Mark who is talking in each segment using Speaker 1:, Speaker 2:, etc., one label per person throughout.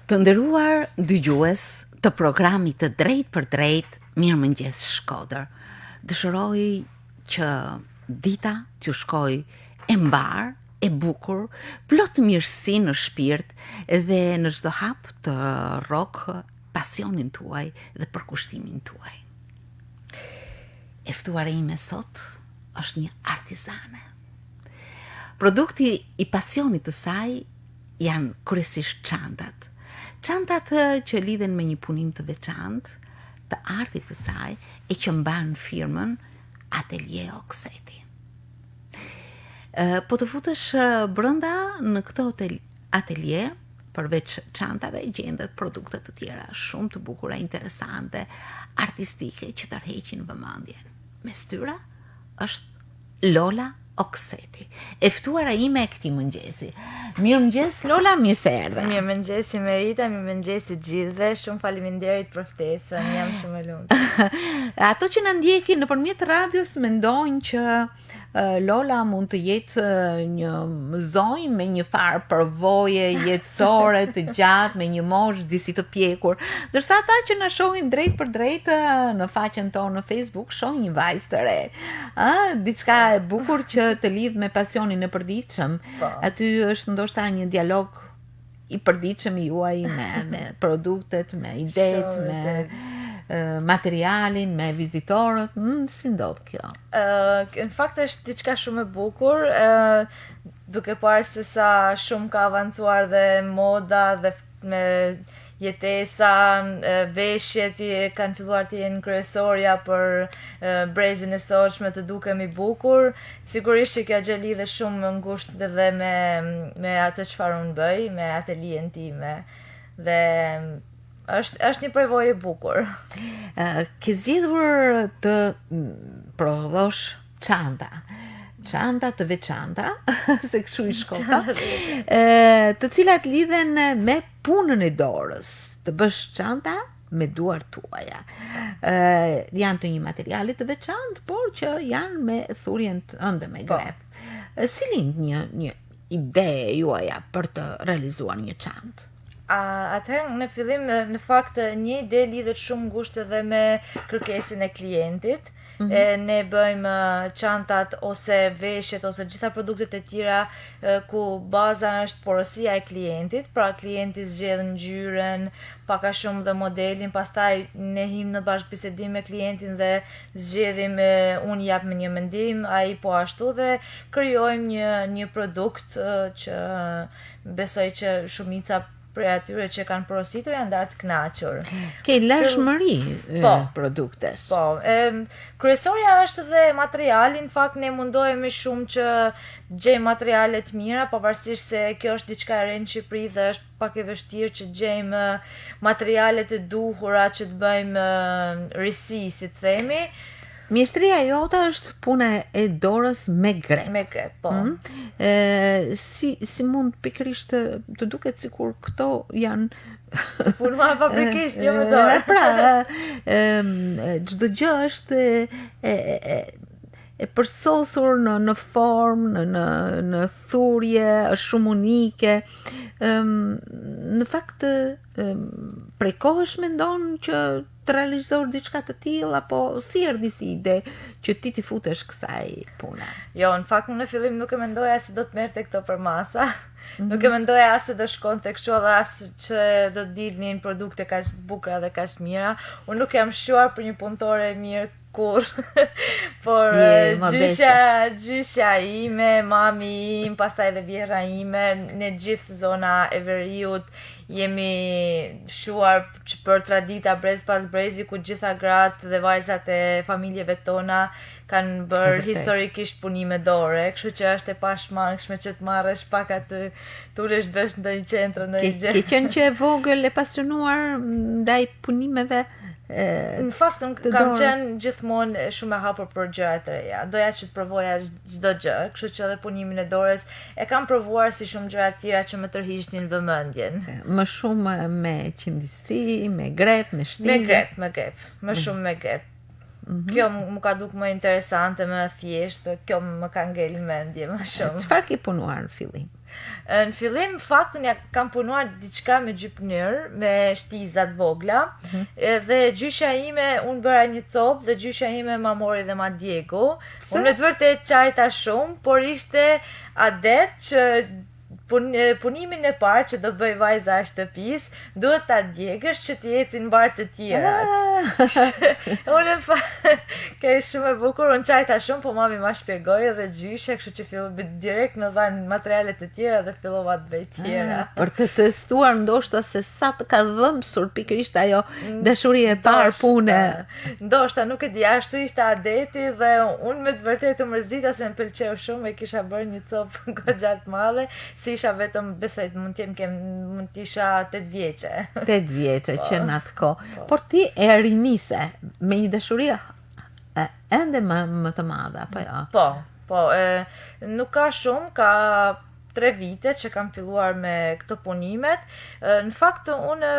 Speaker 1: Të nderuar dëgjues të programit të Drejt për Drejt, Mirëmëngjes Shkodër. Dëshiroj që dita t'ju shkoj e mbar, e bukur, plot mirësi në shpirt dhe në çdo hap të rrok pasionin tuaj dhe përkushtimin tuaj. E ftuara ime sot është një artizane. Produkti i pasionit të saj janë kryesisht çantat. Çantat që lidhen me një punim të veçantë të artit të saj e që mban firmën Atelier Okseti. Po të futesh brenda në këtë atelier, përveç çantave gjendet produkte të tjera shumë të bukura, interesante, artistike që tërheqin vëmendjen. Mes tyre është Lola Okseti, e ftuara ime e këtij mëngjesi. Mirëmëngjes Lola, mirë se erdhe.
Speaker 2: Mirëmëngjes Merita, mirëmëngjes gjithëve. Shumë faleminderit për ftesën. Jam shumë e lumtur.
Speaker 1: Ato që na ndjekin nëpërmjet radios mendojnë që Lola mund të jetë një zonjë me një farë përvoje jetësore të gjatë, me një moshë disi të pjekur, ndërsa ata që na shohin drejt për drejt në faqen tonë në Facebook shohin një vajzë të re. Diçka e bukur që të lidh me pasionin e përditshëm. Aty është ndoshta një dialog i përditshëm juaj me produktet, me idetë, me materialin, me vizitorët, si ndodh kjo?
Speaker 2: Në fakt është diçka shumë e bukur, duke parë se sa shumë ka avancuar dhe moda dhe me jetesa, veshjet kanë filluar të jenë kryesorja për brezin e sotshme të dukemi bukur. Sigurisht që kjo gjë lidhet shumë ngushtë edhe me atë çfarë unë bëj, me atelien time. Dhe është një përvojë e bukur.
Speaker 1: Ke zgjedhur të prodhosh çanta të veçanta, se kështu i shkota, të cilat lidhen me punën e dorës, të bësh çanta me duart tuaja. Janë të një materiali të veçantë, por që janë me thurjen të ëndë me grep. Si lind një ide juaja për të realizuar një çantë?
Speaker 2: Atëherë në fillim në fakt një ide lidhet shumë ngushtë edhe me kërkesën e klientit. Ne bëjmë çantat ose veshjet ose gjitha produktet e tjera ku baza është porosia e klientit, pra klienti zgjedh ngjyrën, pak a shumë dhe modelin, pastaj ne him në bashkëbisedim me klientin dhe zgjedhim, unë jap me një mendim, ai po ashtu dhe krijojmë një produkt që besoj që shumica për atyre që kanë porositur janë darë të kënaqur.
Speaker 1: Ke lashmëri produktesh.
Speaker 2: Po, kryesorja është dhe materiali, në fakt ne mundohemi shumë që gjejmë materiale të mira, pavarësisht se kjo është diçka e re në Shqipëri dhe është pak e vështirë që gjejmë materiale të duhura që të bëjmë risi, si të themi.
Speaker 1: Mjeshtria jote është puna e dorës me grep.
Speaker 2: Me grep, po.
Speaker 1: Si mund pikërisht të duket sikur këto janë
Speaker 2: të punuar fabrikisht, jo me dorë.
Speaker 1: Pra, çdo gjë është e përsosur në formë, në thurje, është shumë unike. Në fakt, prej kohësh mendon që të realizosh diçka të tillë, apo si erdhi si ide që ti t'i futesh kësaj pune?
Speaker 2: Jo, në fakt në fillim nuk e mendoja se do të merrte këto për masa. Nuk e mendoja as se do shkonte kështu edhe as që do të dilnin produkte kaq të bukura dhe kaq të mira. Unë nuk jam shquar për një punëtore e mirë kur, por gjysha ime, mami im, pastaj dhe vjera ime, në gjithë zona e Veriut jemi shuar për tradita brez pas brezi, ku gjitha gratë dhe vajzat e familjeve tona kanë bërë historikisht punime dore, kështu që është e pashmangshme që të marrësh pak atë të ulesh bësh në një qendër, në një gjë.
Speaker 1: Ke qenë që e vogël e pasionuar ndaj punimeve?
Speaker 2: Në fakt kam qenë gjithmonë shumë e hapur për gjëra të reja. Doja që të provoja çdo gjë, kështu që edhe punimin e dorës e kam provuar si shumë gjëra të tjera që më tërhiqnin vëmendjen.
Speaker 1: Më shumë me qindisi, me grep, me shtiz.
Speaker 2: Me grep, më shumë me grep. Kjo më ka duk më interesante, më thjeshtë, kjo më ka ngel mendje më shumë.
Speaker 1: Çfarë ke punuar në fillim?
Speaker 2: Në fillim, faktën ja kam punuar diçka me gjypnyrë, me shtizat vogla, dhe gjyshja ime, unë bëra një copë dhe gjyshja ime ma mori dhe ma djegu. Unë me të vërtet qajta shumë, por ishte adet që punimin e parë që do bëj vajza e shtëpis, duhet ta djegësh që të ecin barë të tjerat. Unë ke shumë e bukur, unë qajta shumë, po mami ma shpjegoj edhe gjyshe, kështu që fillu direkt në dhanë materialet të tjera dhe fillova të bëj tjera.
Speaker 1: Për të testuar ndoshta se sa të ka dhëmsur pikërisht ajo dashuria e parë pune.
Speaker 2: Ndoshta, nuk e di, ashtu ishte adeti dhe unë me të vërtetë u mërzita se më pëlqeu shumë e kisha bërë një copë goxha të madhe, si isha vetëm, besoj, mund të isha 8 vjeqe.
Speaker 1: 8 vjeqe, që në atë ko. Por ti e rinise me një dashuria ende më të madhe, apo jo?
Speaker 2: Po, nuk ka shumë, ka 3 vite që kam filluar me këto punimet. Në fakt, unë,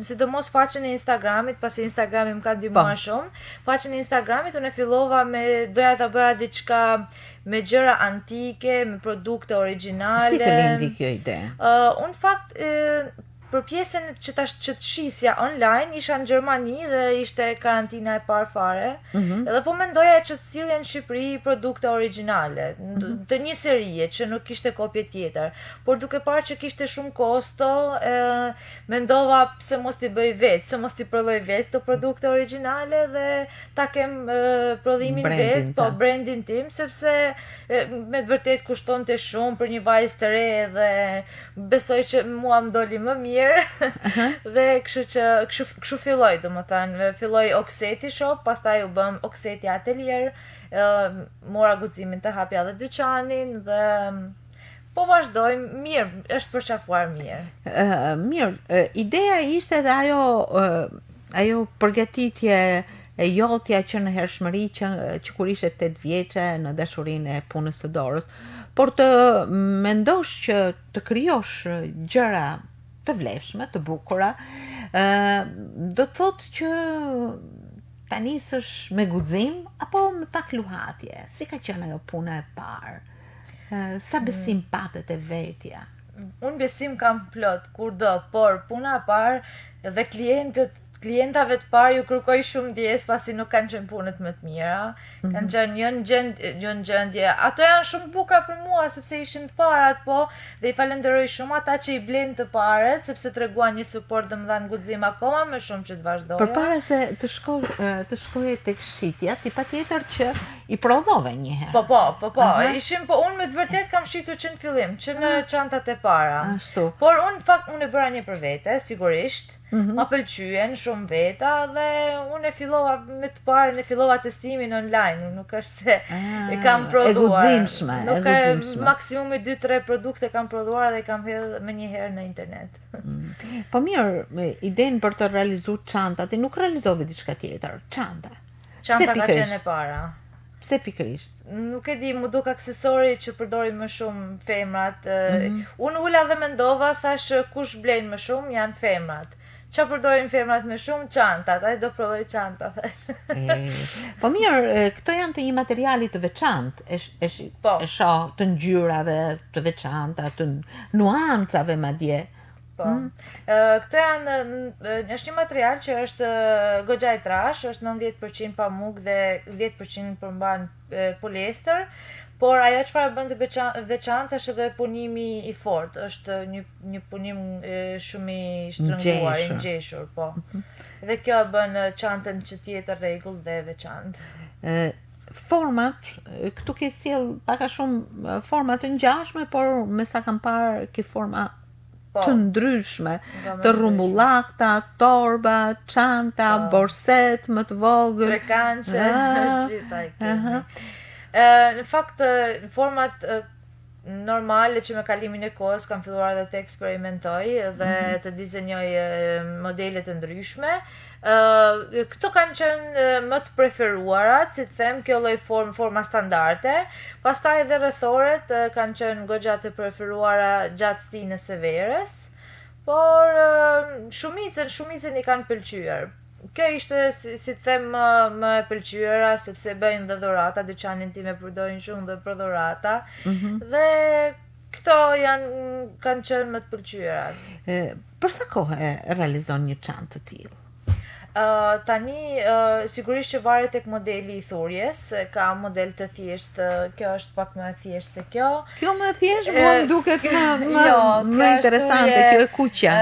Speaker 2: sidomos faqen e Instagramit, pasi Instagrami më ka ndihmuar shumë, faqen e Instagramit unë e fillova me, doja ta bëja diçka me gjëra antike, me produkte origjinale.
Speaker 1: Si të lindi kjo ide?
Speaker 2: Unë fakt, për pjesën që të shisja online, isha në Gjermani dhe ishte karantina e parë fare, edhe po mendoja që të cilje në Shqipëri produkte origjinale, të një serie që nuk kishte kopje tjetër, por duke parë që kishte shumë kosto, mendova pse mos t'i bëj vetë, pse mos t'i prodhoj vetë të produkte origjinale dhe ta kem prodhimin vetë, po brandin tim, sepse me të vërtet kushtonte shumë për një vajzë të re dhe besoj që mua më doli më mirë. Dhe kështu filloj, domethënë, filloj Okseti Shop, pastaj u bëm Okseti Atelier, mora guximin të hapja dhe dyqanin dhe po vazhdoj, mirë, është përqafuar mirë.
Speaker 1: Mirë, ideja ishte edhe ajo përgatitje e jotja që në hershmëri që kur ishte 8 vjeqe në dashurinë e punës së dorës, por të mendosh që të krijosh gjëra të vlefshme, të bukura, do të thotë që ta nisësh me guxim apo me pak luhatje. Si ka qenë ajo puna e parë? Sa besim patet e vetja?
Speaker 2: Unë besim kam plot, kurdo, por puna e parë dhe klientave të parë ju kërkoj shumë ndjes pasi nuk kanë qenë punët më të mira, kanë qenë jo në gjendje. Ato janë shumë bukura për mua sepse ishin të parat, po, dhe i falenderoj shumë ata që i blenë të paret sepse treguan një suport dhe më dhanë guxim akoma më shumë që të vazhdoja.
Speaker 1: Përpara se të shkoje tek shitja, ti patjetër që i prodhove një herë.
Speaker 2: Po, ishim, po unë me të vërtet kam shitur që në fillim, që në çantat e para.
Speaker 1: Ashtu.
Speaker 2: Por unë e bëra një për vete, sigurisht. Ma pëlqyen shumë veta dhe unë e fillova me të parën, e fillova testimin online, nuk është se e kam prodhuar.
Speaker 1: E guximshme.
Speaker 2: Maksimumi 2-3 produkte kam prodhuar dhe i kam hedhë me një herë në internet.
Speaker 1: Po mirë, idenë për të realizuar çanta, ti nuk realizove diçka tjetër, çanta.
Speaker 2: Çanta ka qenë e para.
Speaker 1: Pse pikërisht?
Speaker 2: Nuk e di, mu duk aksesori që përdorin më shumë femrat. Unë ula dhe mendova, thash kush blen më shumë janë femrat. Qa përdorin femrat më shumë? Çantat, ai do prodhoj çanta, thash.
Speaker 1: Po mirë, këto janë të një materiali të veçantë, e shoh të ngjyrave të veçanta, të nuancave madje.
Speaker 2: Po. Këto janë, është një material që është goxha i trash, është 90% pamuk dhe 10% përmban poliester, por ajo çfarë bën të veçantë është edhe punimi i fortë, është një punim shumë i shtrënguar, i ngjeshur, po. Dhe kjo bën çantën që të jetë rregull dhe veçantë.
Speaker 1: Format, këtu ke sjell pak a shumë forma të ngjashme, por me sa kam parë ke forma të ndryshme, të rrumbullakta, torba, çanta, borset më të vogël,
Speaker 2: trekançe, gjithaj kemi. Në fakt, format normale që me kalimin e kohës kam filluar edhe të eksperimentoj dhe të dizenjoj modele të ndryshme. Këto kanë qenë më të preferuarat, si të them, kjo lloj forma standarde. Pastaj edhe rrethoret kanë qenë goxha të preferuara gjatë stinës së verës, por shumicën i kanë pëlqyer. Kjo ishte, si të them, më e pëlqyera, sepse bëjnë dhe dhurata, dyqanin tim e përdorin shumë dhe për dhurata, dhe Këto kanë qenë më të pëlqyerat.
Speaker 1: Për sa kohë e realizon një çantë të tillë?
Speaker 2: Tani sigurisht që varet tek modeli i thurjes, ka model të thjesht, kjo është pak më e thjesht se kjo.
Speaker 1: Kjo më thjesht, mua më duket më interesante, kjo e kuqja.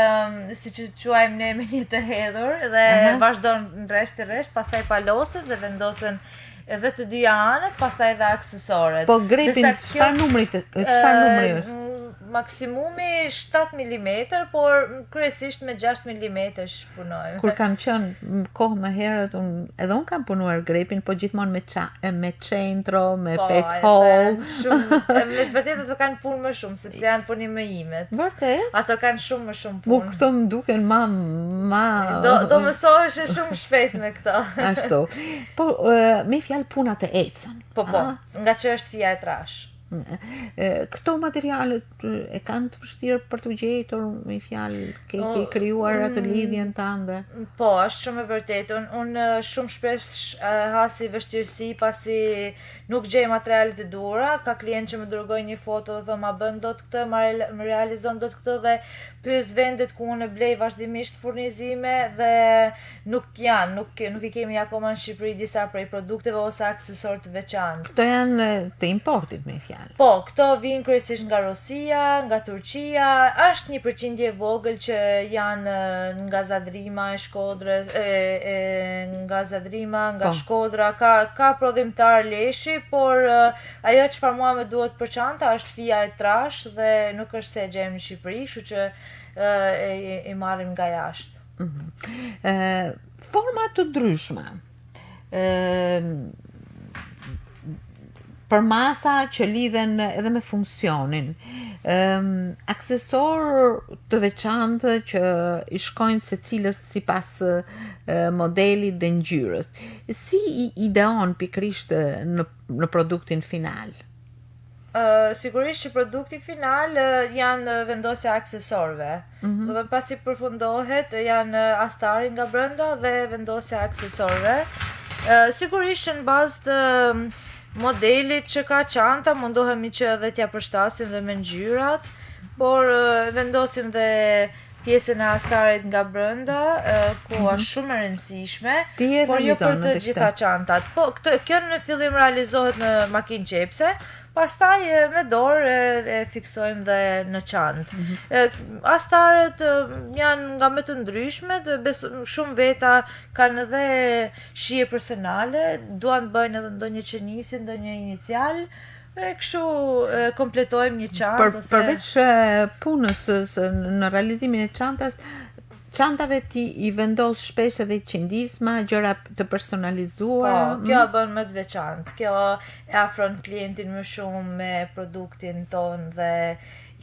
Speaker 2: Si që quajmë ne me një të hedhur dhe vazhdon në rresht, pastaj paloset dhe vendosen edhe të dyja anët, pastaj edhe aksesoret.
Speaker 1: Po grepin çfarë numri është?
Speaker 2: Maksimumi 7 mm, por kryesisht me 6 mm punojmë.
Speaker 1: Kur kam qenë kohë më herët, edhe unë kam punuar grepin, po gjithmonë me centro, me pet hole.
Speaker 2: Me të vërtetë ato kanë punë më shumë, sepse janë punime imet.
Speaker 1: Vërtet?
Speaker 2: Ato kanë shumë më shumë punë.
Speaker 1: Mu këto më duken ma...
Speaker 2: Do mësohesh shumë shpejt me këto.
Speaker 1: Ashtu. Po, me fjalë punat e ecën.
Speaker 2: Po, nga që është fija e trash.
Speaker 1: Këto materialet e kanë të vështirë për të gjetur, me fjalë ke krijuar atë lidhjen tënde.
Speaker 2: Po, është shumë e vërtetë. Unë shumë shpesh hasi vështirësi pasi nuk gjej materialet e duhura. Ka klient që më dërgojnë një foto dhe thonë ma bën dot këtë, më realizon dot këtë dhe pyes vendet ku unë blej vazhdimisht furnizime dhe nuk i kemi akoma në Shqipëri disa prej produkteve ose aksesorë të veçantë.
Speaker 1: Këto janë të importit me fjalë.
Speaker 2: Po, këto vijnë kryesisht nga Rusia, nga Turqia, është një përqindje e vogël që janë nga Zadrima e Shkodrës, nga Zadrima, nga Shkodra, ka prodhimtar leshi, por ajo çfarë mua më duhet për çanta është fija e trash dhe nuk është se e gjejmë në Shqipëri, kështu që i marrim nga jashtë.
Speaker 1: Forma të ndryshme. Për masa që lidhen edhe me funksionin, aksesor të veçantë që i shkojnë secilës sipas modelit dhe ngjyrës. Si i ideon pikërisht në produktin final?
Speaker 2: Sigurisht që produkti final janë vendosja aksesorëve. Do të pasi përfundohet janë astari nga brenda dhe vendosja aksesorëve. Sigurisht që në bazë të modelit që ka çanta, mundohemi që edhe t'ja përshtasim dhe me ngjyrat, por vendosim dhe pjesën e astarit nga brenda, ku është shumë e rëndësishme, por jo për të gjitha çantat. Po, kjo në fillim realizohet në makinë qepse, pastaj me dorë e fiksojmë dhe në çantë. Astaret janë nga më të ndryshmet, shumë veta kanë edhe shije personale, duan të bëjnë edhe ndonjë qenisi, ndonjë inicial, dhe kështu kompletojmë një çantë.
Speaker 1: Përveç punës në realizimin e çantave ti i vendos shpesh edhe qindisma, gjëra të personalizuara.
Speaker 2: Po, kjo bën më të veçantë. Kjo e afron klientin më shumë me produktin ton dhe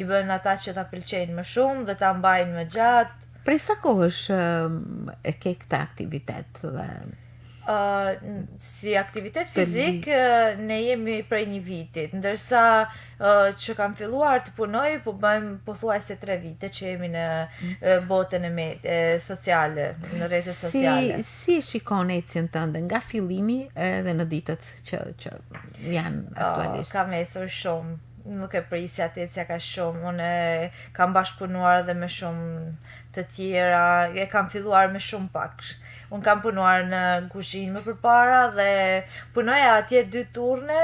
Speaker 2: i bën ata që ta pëlqejnë më shumë dhe ta mbajnë më gjatë.
Speaker 1: Prej sa kohësh e ke këtë aktivitet dhe
Speaker 2: si aktivitet fizik ne jemi prej një vitit, ndërsa që kam filluar të punoj, po bëjmë pothuajse 3 vite që jemi në botën e sociale, në rrjetet sociale.
Speaker 1: Si shikon ecjen tënde nga fillimi edhe në ditët që janë aktualisht?
Speaker 2: Kam ecur shumë. Nuk e prisja të ecja ka shumë, unë kam bashkëpunuar edhe me shumë të tjera, e kam filluar me shumë pak. Unë kam punuar në kuzhinë më përpara dhe punoja atje 2 turne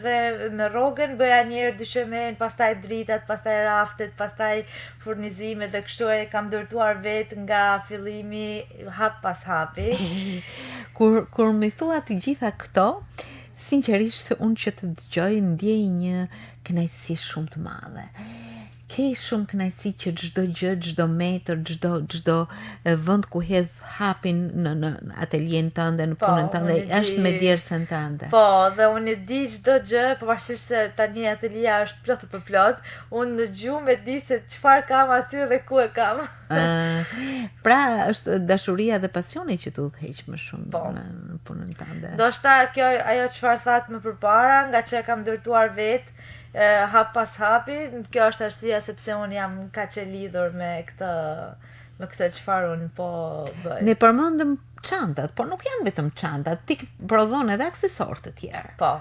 Speaker 2: dhe me rrogën bëja njerë dyqemen, pastaj dritat, pastaj raftet, pastaj furnizimet dhe kështu e kam ndërtuar vetë nga fillimi hap pas hapi.
Speaker 1: Kur më thua të gjitha këto, sinqerisht unë që të dëgjoj ndjej një kënaqësi shumë të madhe. Ke shumë kënaqësi që çdo gjë, çdo metër, çdo vend ku hedh hapin në ateljen tënde, në punën tënde, është me djersën tënde.
Speaker 2: Po, dhe unë e di çdo gjë, pavarësisht se tani atelia është plot për plot, unë në gjumë e di se çfarë kam aty dhe ku e kam.
Speaker 1: Pra, është dashuria dhe pasioni që të udhëheq më shumë në punën tënde.
Speaker 2: Do shta kjo ajo çfarë thatë më përpara, nga që e kam ndërtuar vetë, hap pas hapi, kjo është arsyeja sepse unë jam kaq e lidhur me këtë çfarë unë po bëj.
Speaker 1: Ne përmendëm çantat, por nuk janë vetëm çantat, ti prodhon edhe aksesorë të tjerë.
Speaker 2: Po.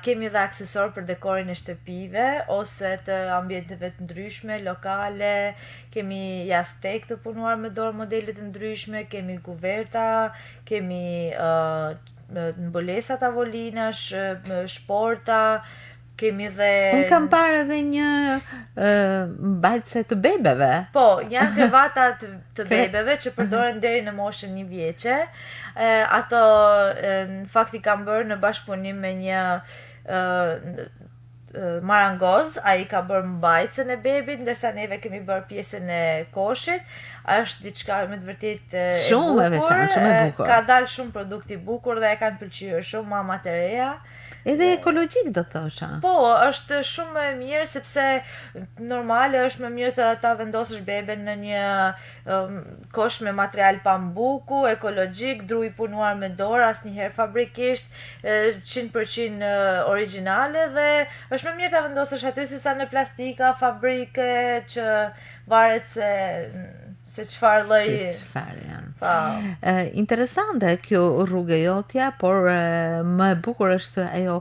Speaker 2: Kemi dhe aksesor për dekorin e shtëpive ose të ambienteve të ndryshme, lokale, kemi jastek të punuar me dorë modele të ndryshme, kemi kuverta, kemi mbulesa tavolinash, shporta, kemi dhe...
Speaker 1: Unë kam parë edhe një mbajtëse të bebeve.
Speaker 2: Po, janë krevata të bebeve që përdoren deri në moshën 1 vjeçe. Ato në fakt i kam bërë në bashkëpunim me një marangoz, ai ka bërë mbajtësen e bebit, ndërsa neve kemi bërë pjesën e koshit. Është diçka me të vërtet e
Speaker 1: shumë
Speaker 2: bukur.
Speaker 1: Shumë e bukur.
Speaker 2: Ka dalë shumë produkti bukur dhe e kanë pëlqyer shumë mamat e reja.
Speaker 1: Edhe ekologjik do thosha.
Speaker 2: Po, është shumë e mirë sepse normale është më mirë të ta vendosësh beben në një kosh me material pambuku, ekologjik, dru i punuar me dorë, asnjëherë fabrikisht, 100% origjinale dhe është më mirë ta vendosësh aty sesa në plastika, fabrike që varet se çfarë lloj
Speaker 1: janë. Interesante kjo rrugë jotja, por më e bukur është ajo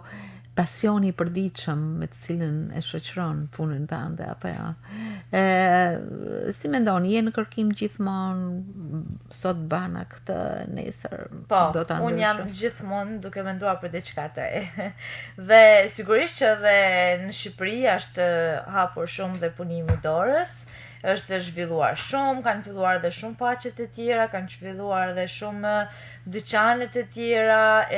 Speaker 1: pasioni i përditshëm me të cilën e shoqëron punën tënde apo jo. Si mendoni, je në kërkim gjithmonë, sot bana këtë, nesër do ta ndryshoj?
Speaker 2: Unë jam gjithmonë duke menduar për diçka të re. Dhe sigurisht që edhe në Shqipëri është hapur shumë dhe punimi i dorës, është zhvilluar shumë, kanë filluar dhe shumë faqet e tjera, kanë zhvilluar dhe shumë dyqanet e tjera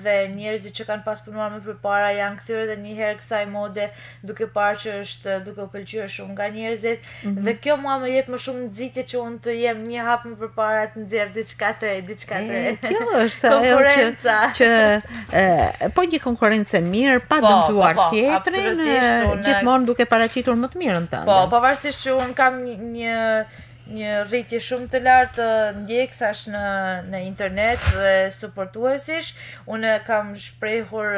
Speaker 2: dhe njerëzit që kanë pas punuar më përpara janë kthyer edhe një herë kësaj mode duke parë që është duke u pëlqyer shumë nga njerëzit dhe kjo mua më jep më shumë nxitje që unë të jem një hap më përpara të nxjerr diçka të re.
Speaker 1: Kjo është konkurenca që po një konkurrencë mirë, pa dëmtuar tjetrin, gjithmonë duke paraqitur më të mirën tënde.
Speaker 2: Po, pavarësisht që unë kam një rritje shumë të lartë të ndjekësash në internet dhe suportuesish. Unë kam shprehur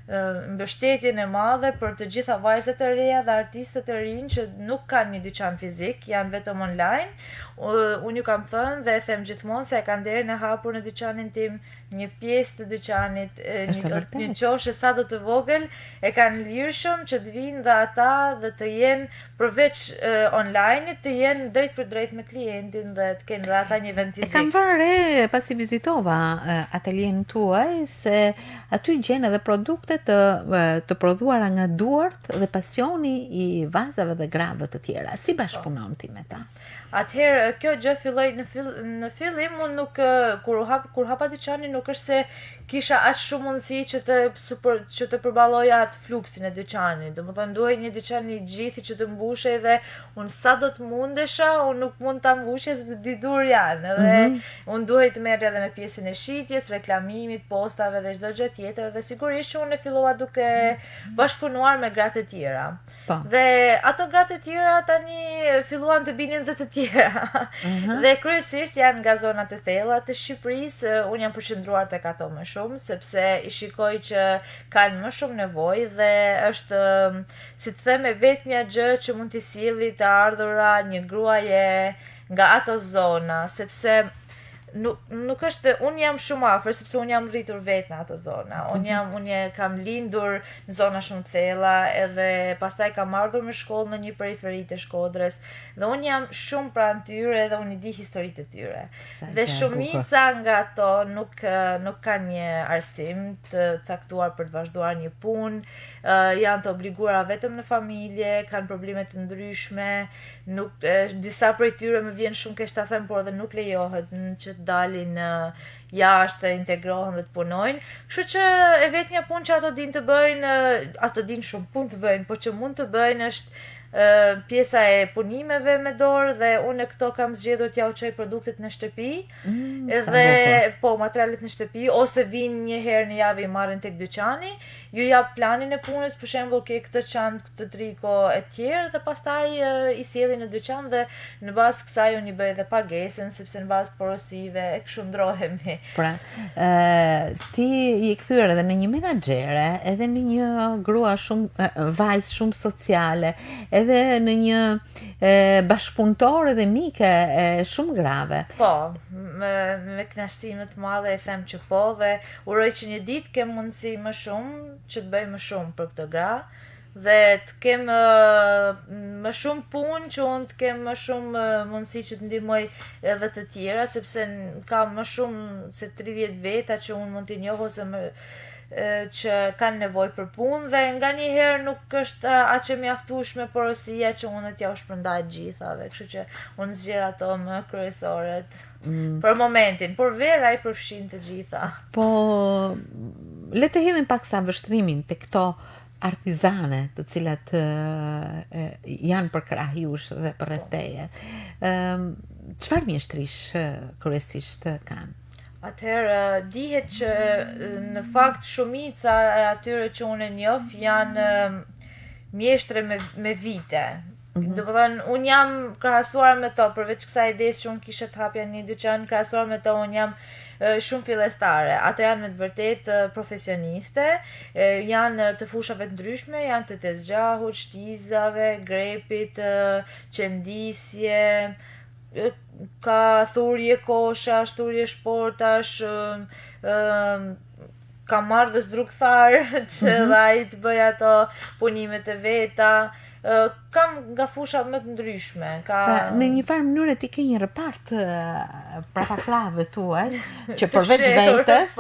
Speaker 2: mbështetjen e madhe për të gjitha vajzat e reja dhe artistët e rinj që nuk kanë një dyqan fizik, janë vetëm online. Unë ju kam thënë dhe e them gjithmonë se e kanë derën e hapur në dyqanin tim, një pjesë të dyqanit, një qoshe sa do të vogël, e kanë lirshëm që të vinë dhe ata dhe të jenë përveç online, të jenë drejt për drejt me klientin dhe të kenë dhe ata një vend fizik.
Speaker 1: E kam vënë pasi vizitova atelien tuaj se aty gjen edhe produkte të prodhuara nga duart dhe pasioni i vajzave dhe grave të tjera. Si bashkëpunon ti me ta?
Speaker 2: Atëherë, kjo gjë filloi në fillim, unë nuk kur hapa dyqanin nuk është se kisha aq shumë mundësi që të përballoja atë fluksin e dyqanit. Domethënë duhej një dyqan i gjithë që të mbushej dhe unë sa do të mundesha, unë nuk mund ta mbushja sepse dy dur janë. Edhe unë duhej të merr edhe me pjesën e shitjes, reklamimit, postave dhe çdo gjë tjetër dhe sigurisht që unë fillova duke bashkëpunuar me gratë të tjera. Dhe ato gratë të tjera tani filluan të binin dhe të tjera. Dhe kryesisht janë nga zonat e thella të Shqipërisë, unë jam përqendruar tek ato më shumë sepse i shikoj që kanë më shumë nevojë dhe është, si të them, vetmja gjë që mund t'i sjelli të ardhura një gruaje nga ato zona, sepse nuk është, unë jam shumë afër sepse unë jam rritur vetë në ato zona. Unë kam lindur në zona shumë thella edhe pastaj kam ardhur me shkollë në një periferi të Shkodrës dhe unë jam shumë pranë tyre dhe unë i di historitë e tyre. Dhe shumica nga ato nuk kanë një arsim të caktuar për të vazhduar një punë, janë të obliguara vetëm në familje, kanë probleme të ndryshme, disa prej tyre më vjen shumë keq ta them, por edhe nuk lejohet që dalin jashtë, të integrohen dhe të punojnë. Kështu që e vetmja punë që ato dinë të bëjnë, ato dinë shumë punë të bëjnë, por që mund të bëjnë është pjesa e punimeve me dorë dhe unë këto kam zgjedhur t'ja u çoj produktet në shtëpi dhe po materialet në shtëpi ose vinë një herë në javë i marrin tek dyqani, ju jap planin e punës, për shembull ke këtë çantë, këtë triko e tjerë dhe pastaj i sjellin në dyqan dhe në bazë kësaj unë i bëj edhe pagesën sepse në bazë porosive e kështu ndrohemi.
Speaker 1: Pra, ti je kthyer edhe në një menaxhere, edhe në një grua shumë vajzë shumë sociale, edhe në një bashkëpunëtore dhe mike shumë grave.
Speaker 2: Po, me kënaqësi më të madhe e them që po dhe uroj që një ditë kem mundësi më shumë që të bëj më shumë për këtë gra dhe të kem më shumë punë që unë të kem më shumë mundësi që të ndihmoj edhe të tjera sepse ka më shumë se 30 veta që unë mund t'i njoh ose që kanë nevojë për punë dhe nganjëherë nuk është aq e mjaftueshme porosia që unë t'ja u shpërndaj gjitha dhe kështu që unë zgjedh ato më kryesoret për momentin, por vera I përfshin të gjitha.
Speaker 1: Po le të hedhim pak sa vështrimin te këto artizane të cilat janë për krah jush dhe për rreth teje. Çfarë mjeshtrish kryesisht kanë?
Speaker 2: Atëherë, dihet që në fakt shumica e atyre që unë e njoh janë mjeshtre me vite. Do të thënë, unë jam krahasuar me to, përveç kësaj ideje që unë kisha të hapja një dyqan, krahasuar me to, unë jam shumë fillestare. Ato janë me të vërtet profesioniste, janë të fushave të ndryshme, janë të tezgjahut, shtizave, grepit, qendisje, ka thurje koshash, thurje shportash, ka marrë dhe zdrukthar që ai të bëj ato punimet e veta. Kam nga fusha më të ndryshme.
Speaker 1: Pra, në një farë mënyrë ti ke një repart prapa krahëve tuaj që përveç vetes,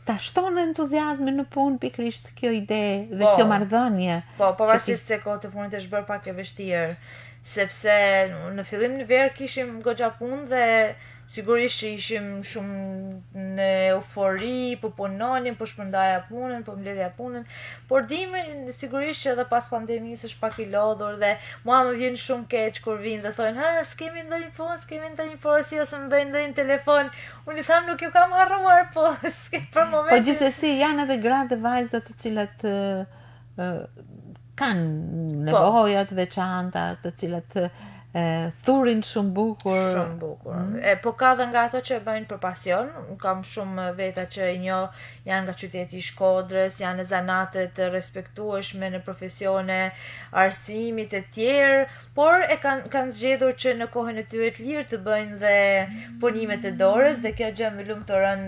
Speaker 1: ta shton entuziazmin në punë pikërisht kjo ide dhe kjo marrëdhënie.
Speaker 2: Po, pavarësisht se kohët e fundit është bërë pak e vështirë, sepse në fillim në verë kishim goxha punë dhe sigurisht që ishim shumë në eufori, po punonim, po shpërndaja punën, po mbledhja punën, por dimi sigurisht që edhe pas pandemisë është pak I lodhur dhe mua më vjen shumë keq kur vinë dhe thonë, s'kemi ndonjë punë, s'kemi ndonjë porosi ose më bëjnë ndonjë telefon. Unë I tham nuk ju kam harruar, po për momentin.
Speaker 1: Po gjithsesi janë edhe gra dhe vajza të cilat kanë nevoja të veçanta, të cilat thurin shumë bukur.
Speaker 2: Shumë bukur. Po ka dhe nga ato që e bëjnë për pasion. Kam shumë veta që I njoh janë nga qyteti I Shkodrës, janë zanate të respektueshme në profesione arsimit e tjerë, por e kanë zgjedhur që në kohën e tyre të lirë të bëjnë dhe punimet e dorës dhe kjo gjë më lumturon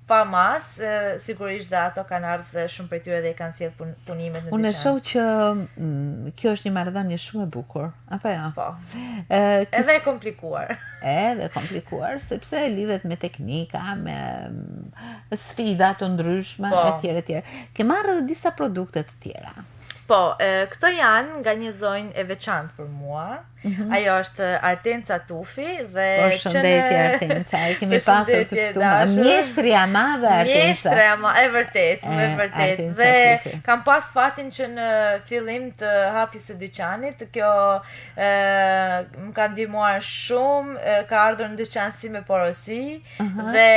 Speaker 2: pa mas, sigurisht dhe ato kanë ardhur shumë prej tyre dhe I kanë sjell punimet në dyqan.
Speaker 1: Unë e shoh që kjo është një marrëdhënie shumë e bukur, apo jo?
Speaker 2: Po. Edhe e komplikuar.
Speaker 1: Edhe komplikuar, sepse lidhet me teknika, me sfida të ndryshme, etj. Ke marrë edhe disa produkte të tjera.
Speaker 2: Po, këto janë nga një zonjë e veçantë për mua. Ajo është Artenca Tufi dhe
Speaker 1: Përshëndetje Artenca, e kemi pasur të ftuar. Mjeshtria e madhe Artenca.
Speaker 2: Mjeshtria e vërtet, me vërtet. Dhe kam pas fatin që në fillim të hapjes së dyqanit, kjo më ka ndihmuar shumë, ka ardhur në dyqan si me porosi dhe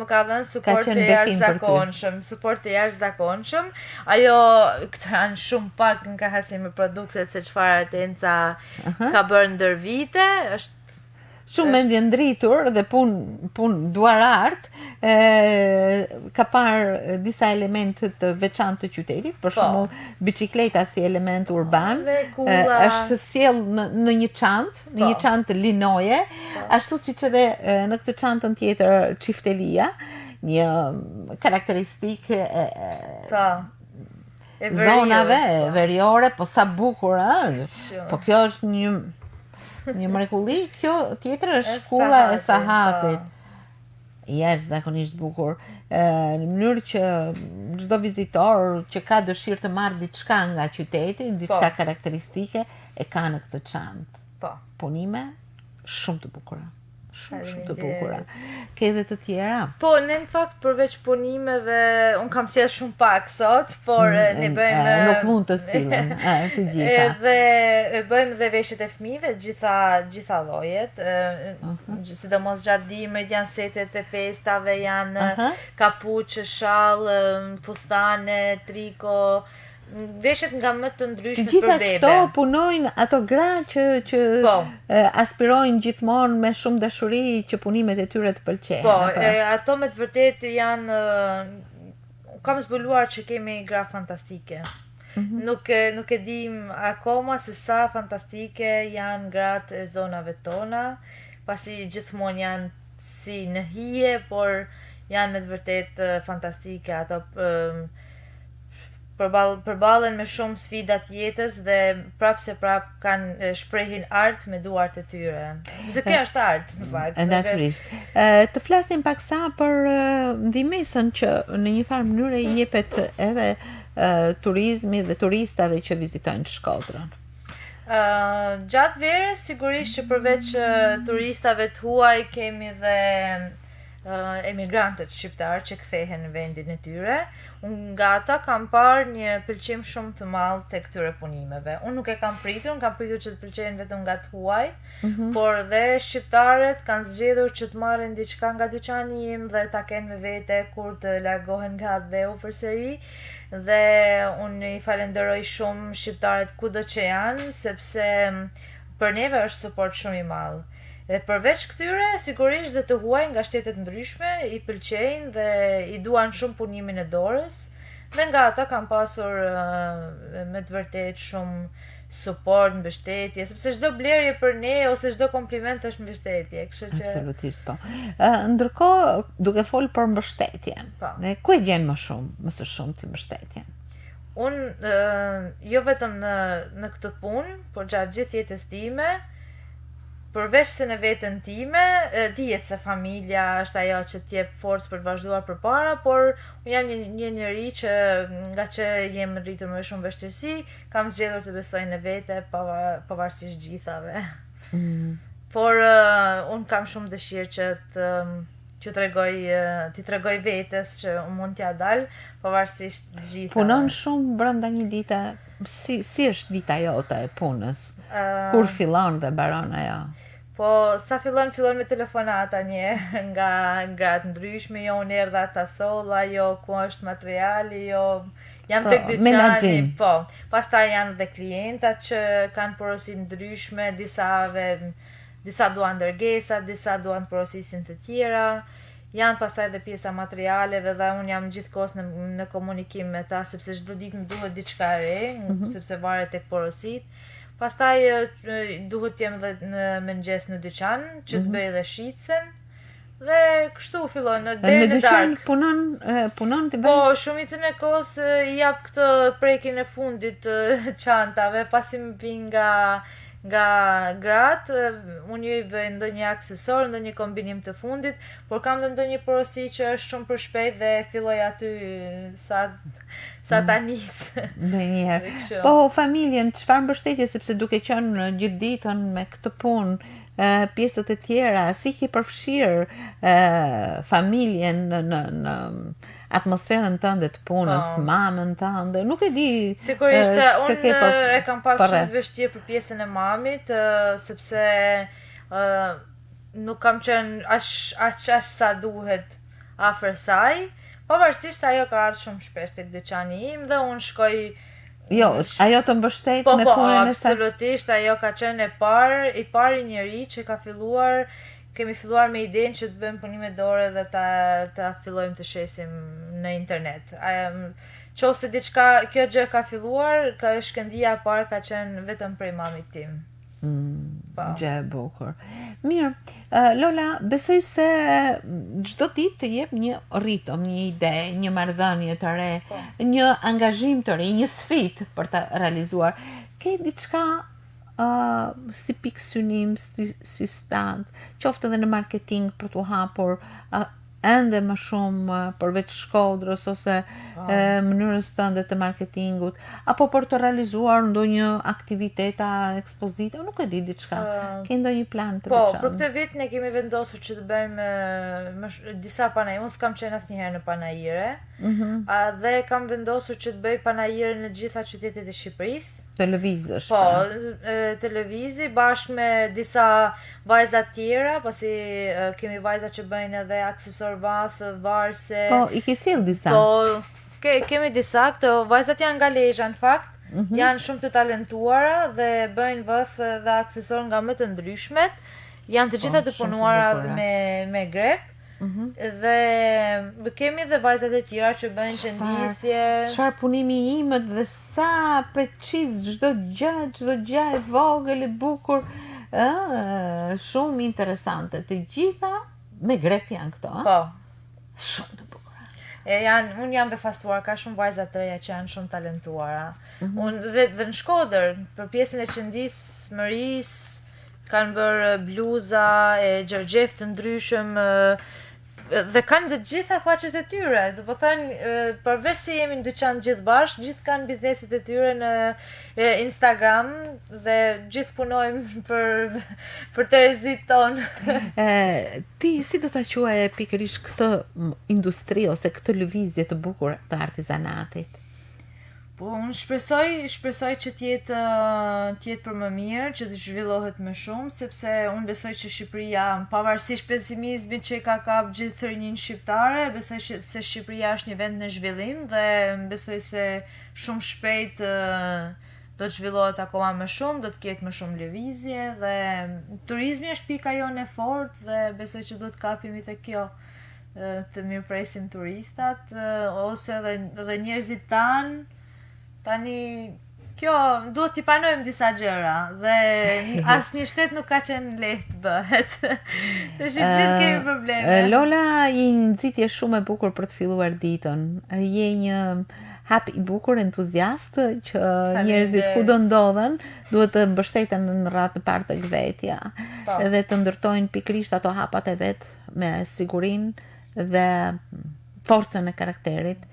Speaker 2: më ka dhënë suport të jashtëzakonshëm, Ajo këto janë shumë pak në krahasim me produktet se çfarë Artenca ka bërë ndër vite,
Speaker 1: shumë mendje ndritur dhe punë duar art, ka parë disa elemente të veçantë të qytetit, për shembull biçikleta si element urban, është sjell në një çantë linoje, ashtu siç edhe në këtë çantën tjetër çiftelia, një karakteristikë zonave veriore, po sa bukur është. Po kjo është një mrekulli, kjo tjetër është shkulla e Sahatit. Jashtëzakonisht bukur. Në mënyrë që çdo vizitor që ka dëshirë të marrë diçka nga qyteti, diçka karakteristike, e ka në këtë çantë.
Speaker 2: Po.
Speaker 1: Punime shumë të bukura. Shumë të bukura. Ke edhe të tjera?
Speaker 2: Po, në fakt përveç punimeve, unë kam sjell shumë pak sot, por ne bëjmë
Speaker 1: nuk mund të sillen të gjitha.
Speaker 2: Edhe bëjmë dhe veshjet e fëmijëve, gjitha llojet. Sidomos gjatë dimrit janë setet e festave, janë kapuçe, shall, fustane, triko, veshjet nga më të ndryshme për bebe.
Speaker 1: Gjitha këto punojnë ato gra që aspirojnë gjithmonë me shumë dashuri që punimet e tyre të pëlqejnë.
Speaker 2: Po, ato me të vërtet janë, kam zbuluar që kemi gra fantastike. Nuk e dim akoma se sa fantastike janë gratë e zonave tona, pasi gjithmonë janë si në hije, por janë me të vërtet fantastike, ato përballen me shumë sfidat jetës dhe prap se prap kanë shprehin art me duart e tyre. Sepse kjo është art, në fakt.
Speaker 3: Natyrisht. Të flasim pak sa për ndihmesën që në një farë mënyrë i jepet edhe turizmi dhe turistave që vizitojnë Shkodrën.
Speaker 2: Gjatë verës sigurisht që përveç turistave të huaj kemi dhe emigrantët shqiptar që kthehen në vendin e tyre. Unë nga ata kam parë një pëlqim shumë të madh tek këtyre punimeve. Unë nuk e kam pritur që të pëlqejnë vetëm nga të huajt, por dhe shqiptarët kanë zgjedhur që të marrin diçka nga dyqani im dhe ta kenë me vete kur të largohen nga dheu përsëri. Dhe unë i falenderoj shumë shqiptarët kudo që janë, sepse për neve është suport shumë i madh. Dhe përveç këtyre, sigurisht dhe të huaj nga shtetet ndryshme i pëlqejnë dhe i duan shumë punimin e dorës, dhe nga ata kam pasur me të vërtet shumë suport, mbështetje, sepse çdo blerje për ne ose çdo kompliment është mbështetje, kështu që
Speaker 3: Absolutisht po. Ndërkohë, duke folur për mbështetjen, ku e gjen më së shumti mbështetjen?
Speaker 2: Unë jo vetëm në këtë punë, por gjatë gjithë jetës time, përveç se në veten time, dihet se familja është ajo që t'jep forcë për të vazhduar përpara, por unë jam një njeri që nga që jem rritur me shumë vështirësi, kam zgjedhur të besoj në vete pavarësisht gjithave. Por unë kam shumë dëshirë që t'i tregoj vetes që unë mund t'ja dal pavarësisht gjithave.
Speaker 3: Punon shumë brenda një dite. Si është dita jote e punës? Kur fillon dhe mbaron ajo?
Speaker 2: Po, sa fillon me telefonata njerë nga gratë ndryshme, jo unë erdha ta solla, jo ku është materiali, jo jam tek dyqani, po. Pastaj janë dhe klientat që kanë porosi ndryshme, disa duan ndërgesa, disa duan porosisin të tjera. Janë pastaj dhe pjesa materialeve dhe unë jam gjithkohës në komunikim me ta, sepse çdo ditë më duhet diçka e re, sepse varet tek porosit. Pastaj duhet të jem dhe në mëngjes në dyqan, që të bëj dhe shitsen, dhe kështu fillon deri në darkë.
Speaker 3: Punon të bëj?
Speaker 2: Po, shumicën e kohës i jap këtë prekjen e fundit çantave, pasi më vin nga gratë, unë ju i vë ndonjë aksesor, ndonjë kombinim të fundit, por kam dhe ndonjë porosi që është shumë për shpejt dhe filloj aty sa ta nis.
Speaker 3: Ndonjëherë. Po, familjen, çfarë mbështetje, sepse duke qenë gjithë ditën me këtë punë, pjesët e tjera, si ke përfshirë familjen në atmosferën tënde të punës, mamën tënde, nuk e di.
Speaker 2: Sigurisht, unë e kam pas shumë vështirë për pjesën e mamit, sepse nuk kam qenë aq sa duhet afër saj, pavarësisht ajo ka ardhur shumë shpesh tek dyqani im dhe unë shkoj.
Speaker 3: Jo, ajo të mbështet me punën e saj.
Speaker 2: Po, absolutisht, ajo ka qenë i pari njeri që kemi filluar me idenë që të bëjmë punime dore dhe ta fillojmë të shesim në internet. Qose kjo gjë ka filluar, shkëndija e parë ka qenë vetëm prej mamit tim.
Speaker 3: Gjë e bukur. Mirë, Lola, besoj se çdo ditë të jep një ritëm, një ide, një marrëdhënie të re, një angazhim të ri, një sfidë për ta realizuar. Ke diçka si pikë synim, si stand, qoftë edhe në marketing për t'u hapur ende më shumë përveç Shkodrës ose mënyrës tënde të marketingut, apo për të realizuar ndonjë aktiviteta, ekspozita, nuk e di diçka. Ke ndonjë plan të veçantë?
Speaker 2: Po, për këtë vit ne kemi vendosur që të bëjmë disa panajire. Unë s'kam qenë asnjëherë në panajire, dhe kam vendosur që të bëj panajire në gjitha qytetet e Shqipërisë.
Speaker 3: Televizësh.
Speaker 2: Po, televizi bashkë me disa vajza tjera, pasi kemi vajza që bëjnë edhe aksesor vath, varse.
Speaker 3: Po, i ke sjell disa?
Speaker 2: Po, kemi disa, këto vajzat janë nga Lezhë në fakt, janë shumë të talentuara dhe bëjnë vath dhe aksesor nga më të ndryshmet, janë të gjitha të punuara me grep. Dhe kemi dhe vajzat e tjera që bëjnë qëndisje.
Speaker 3: Çfarë punimi imët dhe sa precis çdo gjë e vogël e bukur Shumë interesante. Të gjitha me grep janë këto, a?
Speaker 2: Po.
Speaker 3: Shumë të bukura.
Speaker 2: Unë jam befastuar, ka shumë vajza të reja që janë shumë talentuara. Unë dhe në Shkodër, për pjesën e qëndismëris, kanë bërë bluza e gjergjef të ndryshëm, dhe kanë dhe gjitha faqet e tyre. Do po thënë, përveç se jemi në dyqan gjithë bashkë, gjithë kanë bizneset e tyre në Instagram dhe gjithë punojmë për terezit tonë.
Speaker 3: Ti si do ta quaje pikërisht këtë industri ose këtë lëvizje të bukur të artizanatit?
Speaker 2: Po, unë shpresoj që t'jetë për më mirë, që të zhvillohet më shumë, sepse unë besoj që Shqipëria, pavarësisht pesimizmit që ka kap gjithë rinjin shqiptare, besoj se Shqipëria është një vend në zhvillim dhe besoj se shumë shpejt do të zhvillohet akoma më shumë, do të ketë më shumë lëvizje dhe turizmi është pika jone e fortë dhe besoj që do të kapim te kjo, të mirëpresim turistat ose edhe njerëzit tanë. Tani, kjo, duhet t'i pranojmë disa gjëra dhe asnjë shtet nuk ka qenë lehtë bëhet. Dhe gjithë kemi probleme.
Speaker 3: Lola, je një nxitje shumë e bukur për të filluar ditën. Je një hap i bukur, entuziast, që njerëzit ku do ndodhen, duhet të mbështeten në radhë të parë të vetja dhe të ndërtojnë pikërisht ato hapat e vet me sigurinë dhe forcën e karakterit,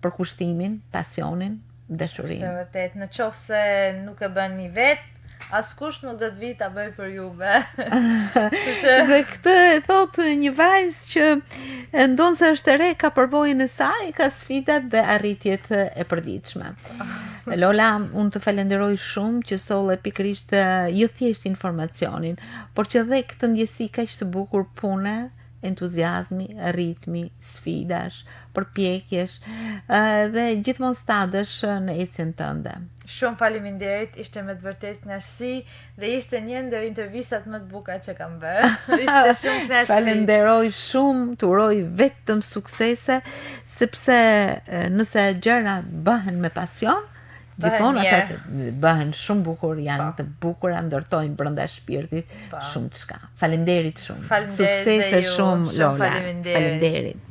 Speaker 3: përkushtimin, pasionin, dashurinë.
Speaker 2: Se vërtet, në qoftë se nuk e bën një vet, askush nuk do të vi ta bëj për juve.
Speaker 3: Dhe këtë e thot një vajzë që ndonë se është e re, ka përvojën e saj, ka sfidat dhe arritjet e përditshme. Lola, unë të falenderoj shumë që solle pikërisht jo thjesht informacionin, por që dhe këtë ndjesi kaq të bukur pune, entuziazmi, ritmi, sfidash, përpjekjesh dhe gjithmonë stadësh në ecjen tënde.
Speaker 2: Shumë faleminderit, ishte me të vërtet kënaqësi dhe ishte një ndër intervistat më të bukura që kam bërë. Ishte shumë kënaqësi.
Speaker 3: Falenderoj shumë, të uroj vetëm suksese, sepse nëse gjëra bëhen me pasion, gjithmonë ata bëhen shumë bukur, janë të bukura, ndërtojnë brenda shpirtit shumë çka. Faleminderit shumë.
Speaker 2: Suksese
Speaker 3: shumë, Lola.
Speaker 2: Faleminderit.